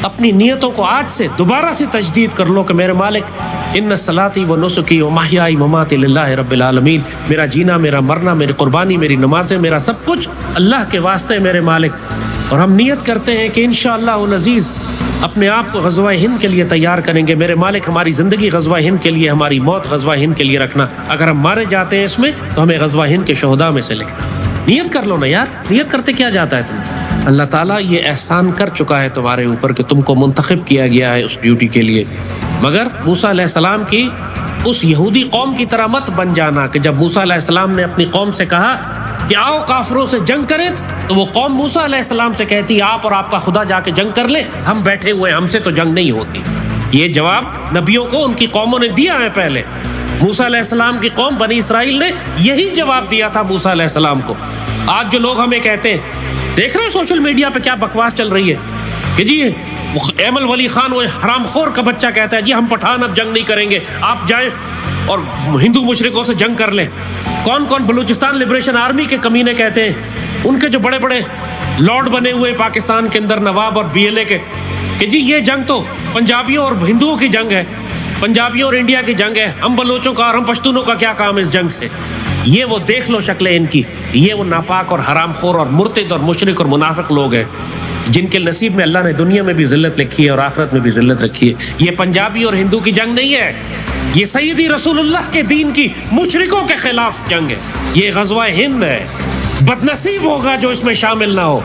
اپنی نیتوں کو آج سے دوبارہ سے تجدید کر لو کہ میرے مالک ان صلاتی و نسکی و محیائی مماتی للہ رب العالمین، میرا جینا، میرا مرنا، میری قربانی، میری نمازیں، میرا سب کچھ اللہ کے واسطے میرے مالک. اور ہم نیت کرتے ہیں کہ انشاءاللہ العزیز اپنے آپ کو غزوہ ہند کے لیے تیار کریں گے. میرے مالک ہماری زندگی غزوہ ہند کے لیے، ہماری موت غزوہ ہند کے لیے رکھنا. اگر ہم مارے جاتے ہیں اس میں تو ہمیں غزوہ ہند کے شہداء میں سے لکھنا. نیت کر لو نا یار، نیت کرتے کیا جاتا ہے تم؟ اللہ تعالیٰ یہ احسان کر چکا ہے تمہارے اوپر کہ تم کو منتخب کیا گیا ہے اس ڈیوٹی کے لیے. مگر موسیٰ علیہ السلام کی اس یہودی قوم کی طرح مت بن جانا کہ جب موسیٰ علیہ السلام نے اپنی قوم سے کہا کہ آؤ کافروں سے جنگ کریں، تو وہ قوم موسیٰ علیہ السلام سے کہتی آپ اور آپ کا خدا جا کے جنگ کر لے، ہم بیٹھے ہوئے ہم سے تو جنگ نہیں ہوتی. یہ جواب نبیوں کو ان کی قوموں نے دیا ہے. پہلے موسیٰ علیہ السلام کی قوم بنی اسرائیل نے یہی جواب دیا تھا موسیٰ علیہ السلام کو. آج جو لوگ ہمیں کہتے ہیں، دیکھ رہے ہیں سوشل میڈیا پہ کیا بکواس چل رہی ہے کہ جی ایمل ولی خان وہ حرام خور کا بچہ کہتا ہے جی ہم پٹھان اب جنگ نہیں کریں گے، آپ جائیں اور ہندو مشرکوں سے جنگ کر لیں. کون کون بلوچستان لبریشن آرمی کے کمینے کہتے ہیں، ان کے جو بڑے بڑے لارڈ بنے ہوئے پاکستان کے اندر نواب اور بی ایل اے کے، کہ جی یہ جنگ تو پنجابیوں اور ہندوؤں کی جنگ ہے، پنجابیوں اور انڈیا کی جنگ ہے، ہم بلوچوں کا اور ہم پشتونوں کا کیا کام اس جنگ سے. یہ وہ دیکھ لو شکلیں ان کی، یہ وہ ناپاک اور حرام خور اور مرتد اور مشرک اور منافق لوگ ہیں جن کے نصیب میں اللہ نے دنیا میں بھی ذلت لکھی ہے اور آخرت میں بھی ذلت رکھی ہے. یہ پنجابی اور ہندو کی جنگ نہیں ہے، یہ سیدی رسول اللہ کے دین کی مشرکوں کے خلاف جنگ ہے. یہ غزوہ ہند ہے. بدنصیب ہوگا جو اس میں شامل نہ ہو.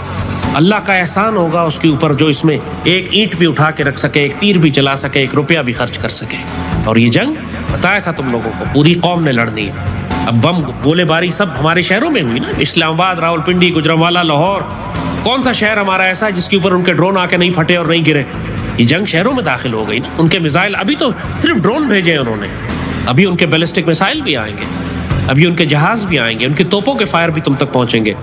اللہ کا احسان ہوگا اس کے اوپر جو اس میں ایک اینٹ بھی اٹھا کے رکھ سکے، ایک تیر بھی چلا سکے، ایک روپیہ بھی خرچ کر سکے. اور یہ جنگ بتایا تھا تم لوگوں کو پوری قوم نے لڑنی ہے. اب بم گولے باری سب ہمارے شہروں میں ہوئی نا، اسلام آباد، راول پنڈی، گجرانوالہ، لاہور. کون سا شہر ہمارا ایسا ہے جس کے اوپر ان کے ڈرون آ کے نہیں پھٹے اور نہیں گرے؟ یہ جنگ شہروں میں داخل ہو گئی نا. ان کے میزائل ابھی تو صرف ڈرون بھیجے انہوں نے، ابھی ان کے بیلسٹک میسائل بھی آئیں گے، ابھی ان کے جہاز بھی آئیں گے، ان کی توپوں کے فائر بھی تم تک پہنچیں گے.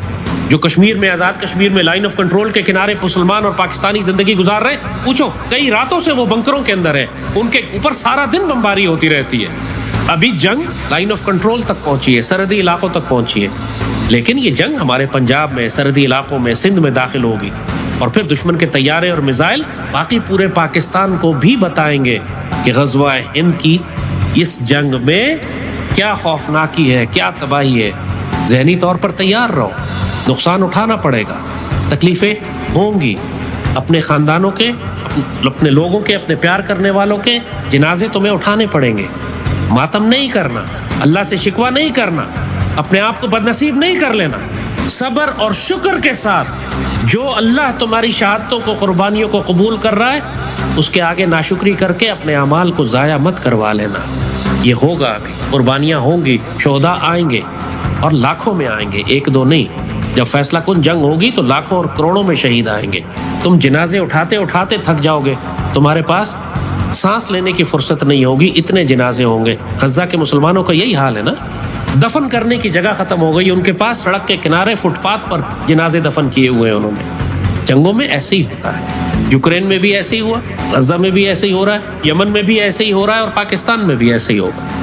جو کشمیر میں، آزاد کشمیر میں لائن آف کنٹرول کے کنارے مسلمان اور پاکستانی زندگی گزار رہے، پوچھو کئی راتوں سے وہ بنکروں کے اندر ہے، ان کے اوپر سارا دن بمباری ہوتی رہتی ہے. ابھی جنگ لائن آف کنٹرول تک پہنچی ہے، سرحدی علاقوں تک پہنچی ہے. لیکن یہ جنگ ہمارے پنجاب میں، سرحدی علاقوں میں، سندھ میں داخل ہوگی. اور پھر دشمن کے طیارے اور میزائل باقی پورے پاکستان کو بھی بتائیں گے کہ غزوہ ہند کی اس جنگ میں کیا خوفناکی ہے، کیا تباہی ہے. ذہنی طور پر تیار رہو، نقصان اٹھانا پڑے گا، تکلیفیں ہوں گی. اپنے خاندانوں کے، اپنے لوگوں کے، اپنے پیار کرنے والوں کے جنازے تمہیں اٹھانے پڑیں گے. ماتم نہیں کرنا، اللہ سے شکوہ نہیں کرنا، اپنے آپ کو بدنصیب نہیں کر لینا. صبر اور شکر کے ساتھ جو اللہ تمہاری شہادتوں کو، قربانیوں کو قبول کر رہا ہے، اس کے آگے ناشکری کر کے اپنے اعمال کو ضائع مت کروا لینا. یہ ہوگا، ابھی قربانیاں ہوں گی، شہداء آئیں گے اور لاکھوں میں آئیں گے، ایک دو نہیں. جب فیصلہ کن جنگ ہوگی تو لاکھوں اور کروڑوں میں شہید آئیں گے. تم جنازے اٹھاتے اٹھاتے تھک جاؤ گے، تمہارے پاس سانس لینے کی فرصت نہیں ہوگی، اتنے جنازے ہوں گے. غزہ کے مسلمانوں کا یہی حال ہے نا، دفن کرنے کی جگہ ختم ہو گئی. ان کے پاس سڑک کے کنارے، فٹ پاتھ پر جنازے دفن کیے ہوئے انہوں نے. جنگوں میں ایسے ہی ہوتا ہے. یوکرین میں بھی ایسے ہی ہوا، غزہ میں بھی ایسے ہی ہو رہا ہے، یمن میں بھی ایسے ہی ہو رہا ہے، اور پاکستان میں بھی ایسے ہی ہوگا.